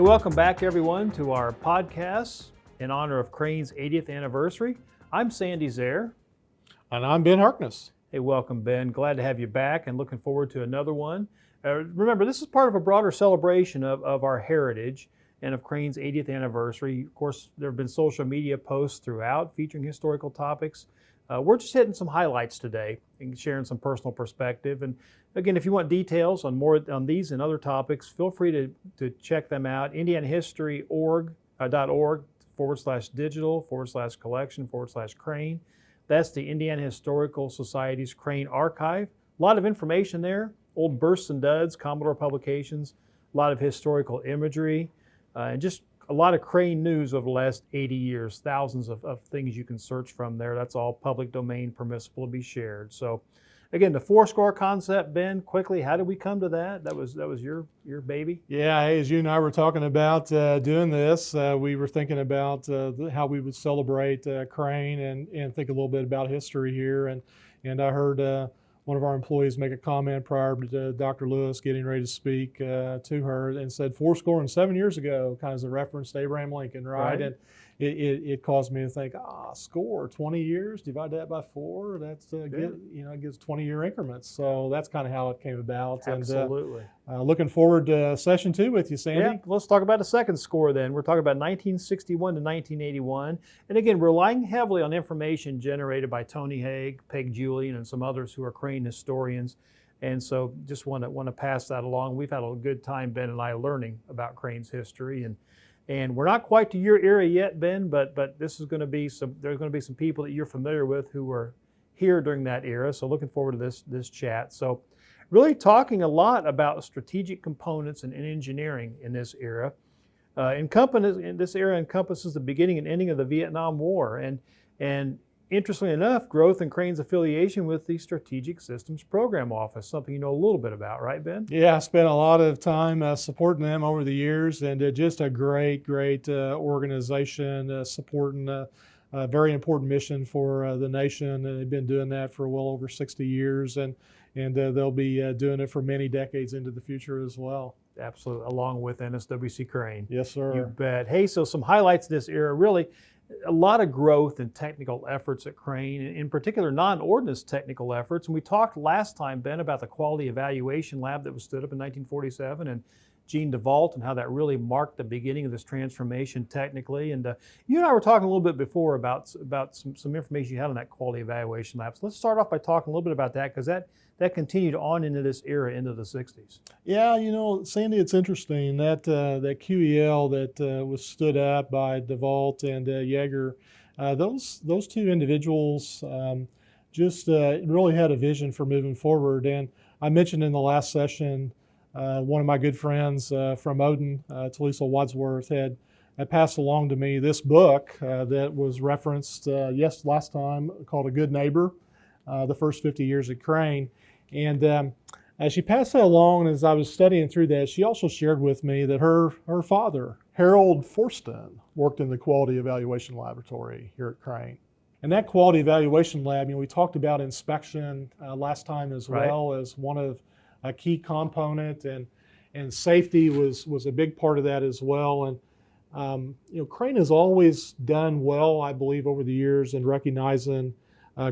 Hey, welcome back everyone to our podcast in honor of Crane's 80th anniversary. I'm Sandy Zaire. And I'm Ben Harkness. Hey, welcome Ben. Glad to have you back and looking forward to another one. Remember, this is part of a broader celebration of our heritage and of Crane's 80th anniversary. Of course, there have been social media posts throughout featuring historical topics. We're just hitting some highlights today and sharing some personal perspective. And again, if you want details on more on these and other topics, feel free to check them out. indianahistory.org/digital/collection/Crane. That's the Indiana Historical Society's Crane Archive. A lot of information there, old bursts and duds, Commodore publications, a lot of historical imagery, and just a lot of Crane news over the last 80 years, thousands of things you can search from there. That's all public domain permissible to be shared. So again, the Fourscore concept, Ben, quickly, how did we come to that? That was your baby? Yeah, hey, as you and I were talking about doing this, we were thinking about how we would celebrate Crane and think a little bit about history here. And I heard one of our employees make a comment prior to Dr. Lewis getting ready to speak to her and said 7 years ago, kind of as a reference to Abraham Lincoln, right? And it caused me to think, score, 20 years, divide that by 4, that's it gives 20-year increments. So that's kind of how it came about. Absolutely. And looking forward to session 2 with you, Sandy. Yeah, let's talk about the second score then. We're talking about 1961 to 1981. And again, relying heavily on information generated by Tony Haig, Peg Julian, and some others who are Crane historians. And so just want to pass that along. We've had a good time, Ben and I, learning about Crane's history. And we're not quite to your era yet, Ben, but this is going to be there's going to be some people that you're familiar with who were here during that era. So looking forward to this chat. So really talking a lot about strategic components and engineering in this era. This era encompasses the beginning and ending of the Vietnam War. And interestingly enough, growth in Crane's affiliation with the Strategic Systems Program Office, something you know a little bit about, right, Ben? Yeah, I spent a lot of time supporting them over the years, and just a great organization supporting a very important mission for the nation. And they've been doing that for well over 60 years, and they'll be doing it for many decades into the future as well. Absolutely, along with NSWC Crane. Yes, sir. You bet. Hey, so some highlights of this era, really a lot of growth and technical efforts at Crane, in particular non-ordnance technical efforts. And we talked last time, Ben, about the Quality Evaluation Lab that was stood up in 1947 and Gene DeVault and how that really marked the beginning of this transformation technically. And you and I were talking a little bit before about some information you had on that Quality Evaluation Lab. So let's start off by talking a little bit about that, because that continued on into this era, into the 60s. Yeah, Sandy, it's interesting that that QEL that was stood up by DeVault and Yeager, those two individuals just really had a vision for moving forward. And I mentioned in the last session, one of my good friends from Odin, Talisa Wadsworth, had passed along to me this book that was referenced last time, called A Good Neighbor, the First 50 Years at Crane. And as she passed that along, and as I was studying through that, she also shared with me that her father, Harold Forston, worked in the Quality Evaluation Laboratory here at Crane. And that Quality Evaluation Lab, we talked about inspection last time as well as one of a key component, and safety was a big part of that as well. And Crane has always done well, I believe, over the years in recognizing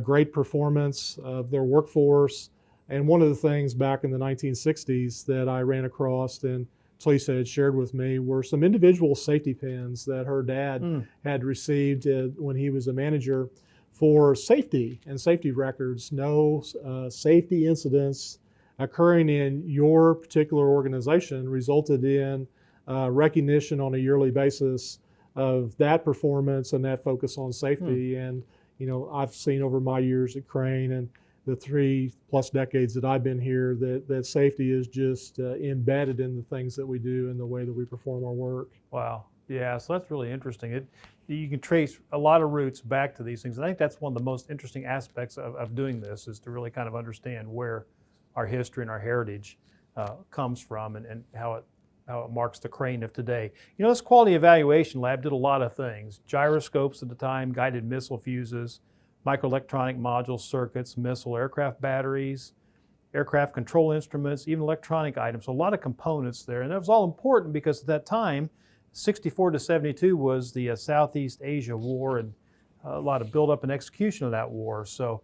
great performance of their workforce. And one of the things back in the 1960s that I ran across and Talisa had shared with me were some individual safety pins that her dad had received when he was a manager for safety and safety records. No safety incidents occurring in your particular organization resulted in recognition on a yearly basis of that performance and that focus on safety. And I've seen over my years at Crane and the 3+ decades that I've been here that safety is just embedded in the things that we do and the way that we perform our work. Wow. Yeah, so that's really interesting. You can trace a lot of roots back to these things. And I think that's one of the most interesting aspects of doing this, is to really kind of understand where our history and our heritage comes from and how it marks the Crane of today. This Quality Evaluation Lab did a lot of things. Gyroscopes at the time, guided missile fuses, microelectronic module circuits, missile aircraft batteries, aircraft control instruments, even electronic items. So a lot of components there. And that was all important because at that time, 64 to 72 was the Southeast Asia War, and a lot of buildup and execution of that war. So,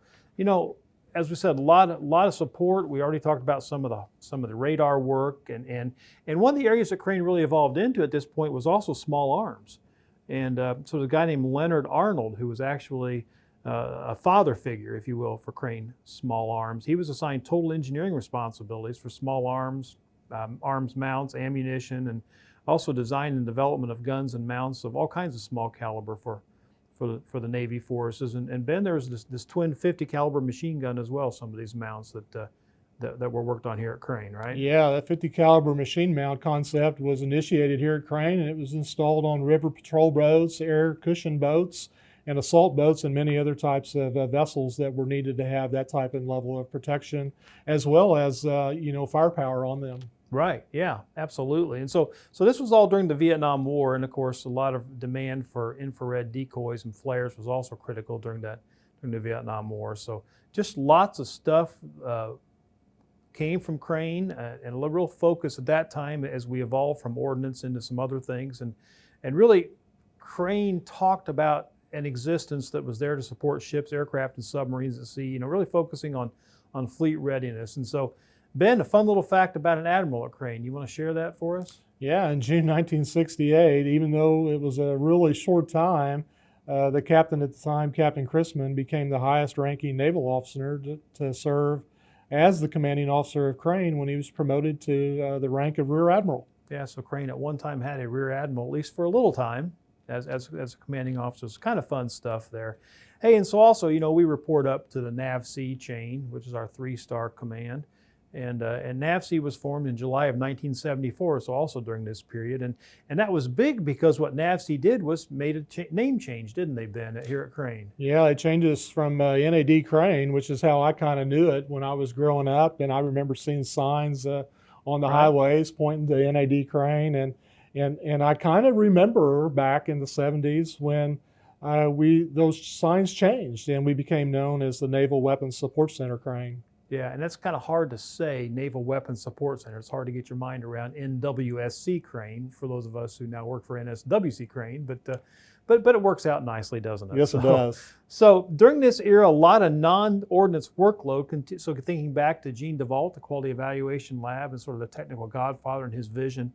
as we said, a lot of support. We already talked about some of the radar work, and one of the areas that Crane really evolved into at this point was also small arms. And so there's a guy named Leonard Arnold who was actually a father figure, if you will, for Crane Small Arms. He was assigned total engineering responsibilities for small arms, arms mounts, ammunition, and also design and development of guns and mounts of all kinds of small caliber for the Navy forces. And Ben, there was this twin 50 caliber machine gun as well. Some of these mounts that were worked on here at Crane, right? Yeah, that 50 caliber machine mount concept was initiated here at Crane, and it was installed on river patrol boats, air cushion boats, and assault boats, and many other types of vessels that were needed to have that type and level of protection, as well as firepower on them. Right. Yeah. Absolutely. And so this was all during the Vietnam War, and of course, a lot of demand for infrared decoys and flares was also critical during the Vietnam War. So just lots of stuff came from Crane, and a real focus at that time as we evolved from ordnance into some other things, and really Crane talked about an existence that was there to support ships, aircraft, and submarines at sea. Really focusing on fleet readiness. And so, Ben, a fun little fact about an admiral at Crane. You want to share that for us? Yeah, in June 1968, even though it was a really short time, the captain at the time, Captain Chrisman, became the highest ranking naval officer to serve as the commanding officer of Crane when he was promoted to the rank of Rear Admiral. Yeah, so Crane at one time had a Rear Admiral, at least for a little time, as a commanding officer. It's kind of fun stuff there. Hey, and so also, we report up to the NAVC chain, which is our 3-star command. And NAVC was formed in July of 1974, so also during this period. And that was big because what NAVC did was made a name change, didn't they, Ben, here at Crane? Yeah, it changed us from NAD Crane, which is how I kind of knew it when I was growing up. And I remember seeing signs on the highways pointing to NAD Crane. And I kind of remember back in the 70s when those signs changed and we became known as the Naval Weapons Support Center Crane. Yeah, and that's kind of hard to say, Naval Weapons Support Center. It's hard to get your mind around NWSC Crane for those of us who now work for NSWC Crane, but it works out nicely, doesn't it? Yes, it does. So during this era, a lot of non-ordnance workload, so thinking back to Gene DeVault, the Quality Evaluation Lab, and sort of the technical godfather and his vision,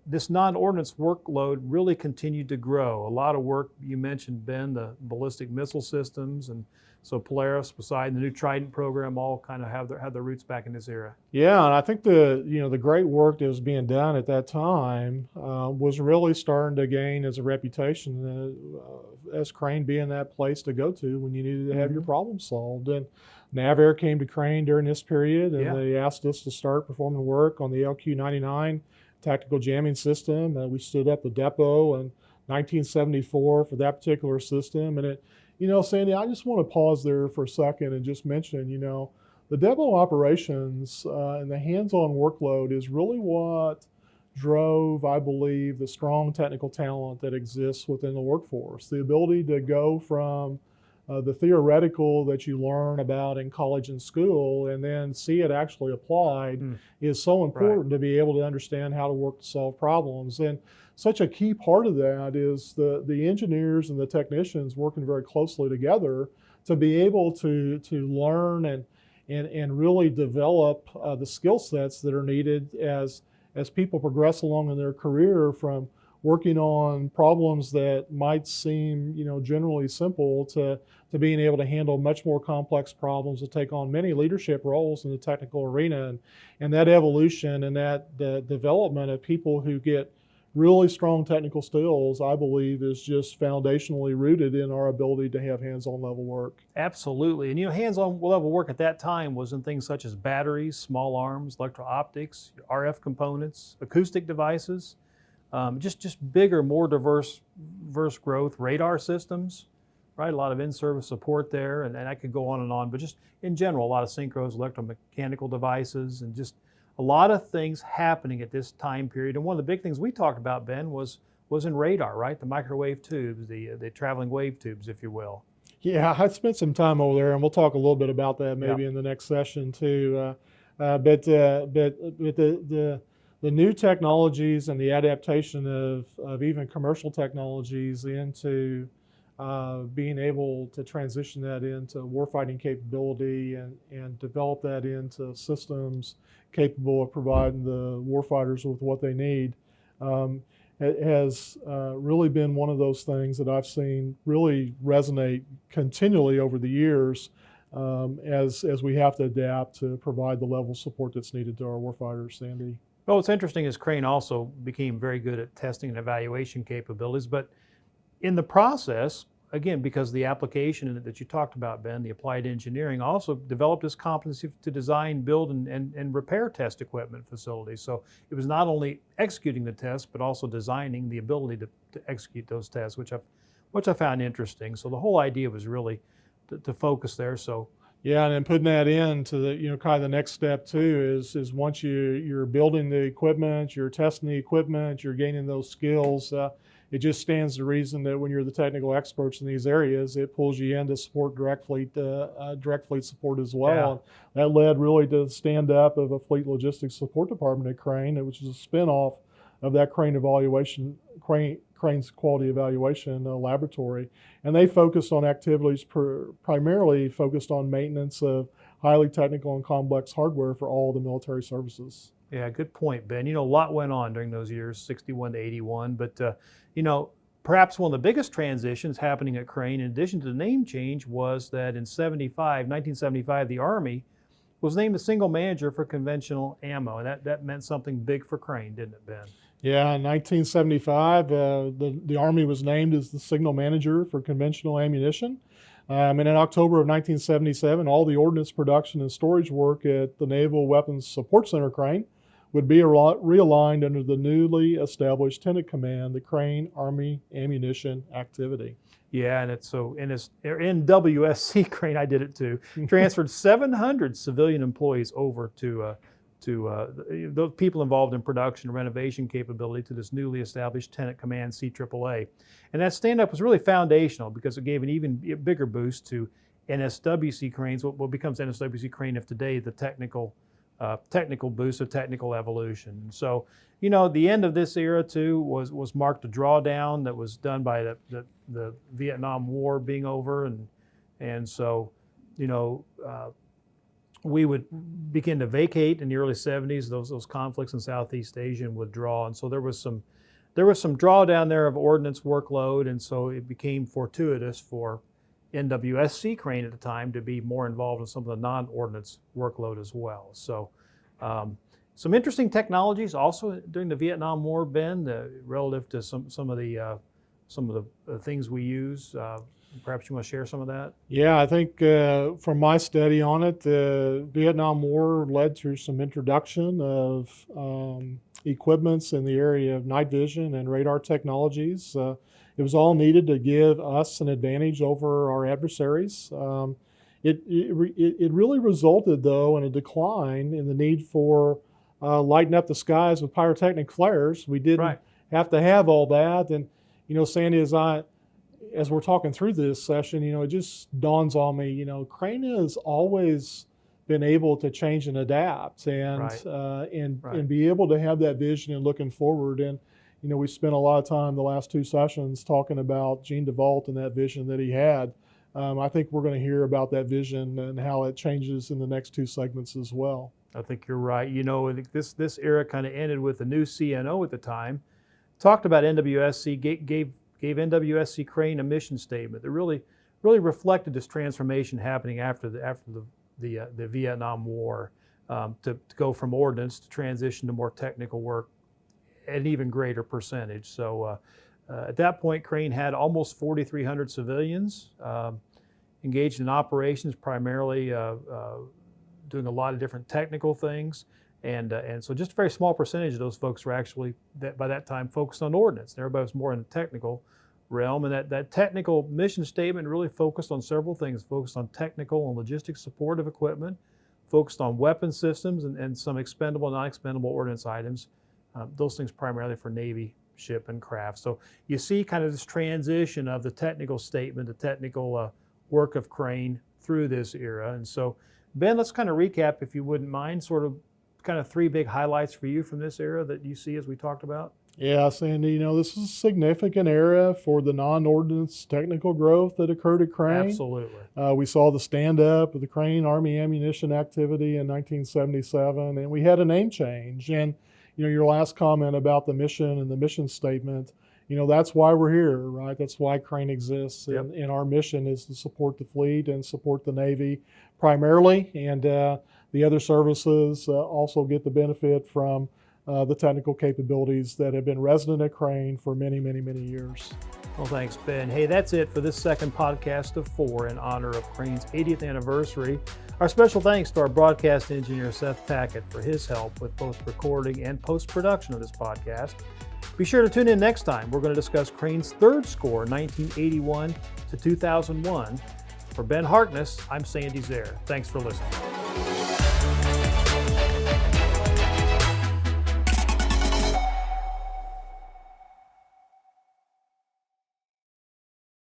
this non-ordnance workload really continued to grow. A lot of work, you mentioned, Ben, the ballistic missile systems, and so Polaris, Poseidon, the new Trident program, all kind of have their roots back in this era. Yeah, and I think the great work that was being done at that time was really starting to gain as a reputation as Crane being that place to go to when you needed to have your problem solved. And NavAir came to Crane during this period, and they asked us to start performing work on the LQ-99 tactical jamming system. We stood up the depot in 1974 for that particular system, and it. Sandy, I just want to pause there for a second and just mention, the depot operations and the hands-on workload is really what drove, I believe, the strong technical talent that exists within the workforce. The ability to go from the theoretical that you learn about in college and school and then see it actually applied is so important to be able to understand how to work to solve problems. And such a key part of that is the engineers and the technicians working very closely together to be able to learn and really develop the skill sets that are needed as people progress along in their career, from working on problems that might seem generally simple to being able to handle much more complex problems, to take on many leadership roles in the technical arena. And that evolution and that the development of people who get really strong technical skills, I believe, is just foundationally rooted in our ability to have hands-on level work. Absolutely. And hands-on level work at that time was in things such as batteries, small arms, electro-optics, RF components, acoustic devices, just bigger, more diverse growth, radar systems, right? A lot of in-service support there, and I could go on, but just in general, a lot of synchros, electromechanical devices, and just a lot of things happening at this time period. And one of the big things we talked about, Ben, was in radar, right? The microwave tubes, the traveling wave tubes, if you will. Yeah, I spent some time over there, and we'll talk a little bit about that maybe in the next session too. But the new technologies and the adaptation of even commercial technologies into being able to transition that into warfighting capability and develop that into systems capable of providing the warfighters with what they need, it has really been one of those things that I've seen really resonate continually over the years, as we have to adapt to provide the level of support that's needed to our warfighters, Sandy. Well, what's interesting is Crane also became very good at testing and evaluation capabilities, but in the process, again, because the application that you talked about, Ben, the applied engineering, also developed this competency to design, build, and repair test equipment facilities. So it was not only executing the tests, but also designing the ability to execute those tests, which I found interesting. So the whole idea was really to focus there. So yeah, and then putting that into the kind of the next step too is once you're building the equipment, you're testing the equipment, you're gaining those skills. It just stands to reason that when you're the technical experts in these areas, it pulls you in to support direct fleet support as well. Yeah. That led really to the stand up of a fleet logistics support department at Crane, which is a spinoff of that Crane's quality evaluation laboratory. And they focused on activities primarily focused on maintenance of highly technical and complex hardware for all the military services. Yeah, good point, Ben. A lot went on during those years, 61 to 81, but perhaps one of the biggest transitions happening at Crane, in addition to the name change, was that in 1975, the Army was named the single manager for conventional ammo, and that meant something big for Crane, didn't it, Ben? Yeah, in 1975, the Army was named as the signal manager for conventional ammunition. And in October of 1977, all the ordnance production and storage work at the Naval Weapons Support Center Crane would be realigned under the newly established Tenant Command, the Crane Army Ammunition Activity. Yeah, and it's NWSC Crane, I did it too, transferred 700 civilian employees over to the people involved in production and renovation capability to this newly established Tenant Command CAAA. And that stand-up was really foundational because it gave an even bigger boost to NSWC Cranes, what becomes NSWC Crane of today, the technical boost of technical evolution. And so, the end of this era too was marked a drawdown that was done by the Vietnam War being over, and so, we would begin to vacate in the early 70s. Those conflicts in Southeast Asia and withdraw, and so there was some drawdown there of ordnance workload, and so it became fortuitous for NWSC Crane at the time to be more involved in some of the non-ordnance workload as well. So some interesting technologies also during the Vietnam War, Ben, relative to some of the things we use. Perhaps you want to share some of that? Yeah, I think from my study on it, the Vietnam War led to some introduction of equipments in the area of night vision and radar technologies. It was all needed to give us an advantage over our adversaries. It really resulted, though, in a decline in the need for lighting up the skies with pyrotechnic flares. We didn't have to have all that. And, Sandy, as we're talking through this session, it just dawns on me, Crane has always been able to change and adapt and be able to have that vision and looking forward. And, we spent a lot of time the last two sessions talking about Gene DeVault and that vision that he had. I think we're going to hear about that vision and how it changes in the next two segments as well. I think you're right. This era kind of ended with the new CNO at the time. Talked about NWSC, gave NWSC Crane a mission statement that really reflected this transformation happening after the Vietnam War, to go from ordnance to transition to more technical work at an even greater percentage. So at that point, Crane had almost 4,300 civilians engaged in operations, primarily doing a lot of different technical things. And so just a very small percentage of those folks were actually, by that time, focused on ordnance. And everybody was more in the technical realm. And that technical mission statement really focused on several things, focused on technical and logistics support of equipment, focused on weapon systems and some expendable, non-expendable ordnance items, those things primarily for Navy, ship, and craft. So you see kind of this transition of the technical statement, the technical work of Crane through this era. And so, Ben, let's kind of recap, if you wouldn't mind, sort of kind of three big highlights for you from this era that you see as we talked about. Yeah, Sandy, this is a significant era for the non-ordnance technical growth that occurred at Crane. Absolutely. We saw the stand-up of the Crane Army ammunition activity in 1977, and we had a name change. And, your last comment about the mission and the mission statement, that's why we're here, right? That's why Crane exists. Yep. And our mission is to support the fleet and support the Navy primarily. And the other services also get the benefit from the technical capabilities that have been resident at Crane for many, many, many years. Well, thanks, Ben. Hey, that's it for this second podcast of 4 in honor of Crane's 80th anniversary. Our special thanks to our broadcast engineer, Seth Tackett, for his help with both recording and post-production of this podcast. Be sure to tune in next time. We're going to discuss Crane's third score, 1981 to 2001. For Ben Harkness, I'm Sandy Zaire. Thanks for listening.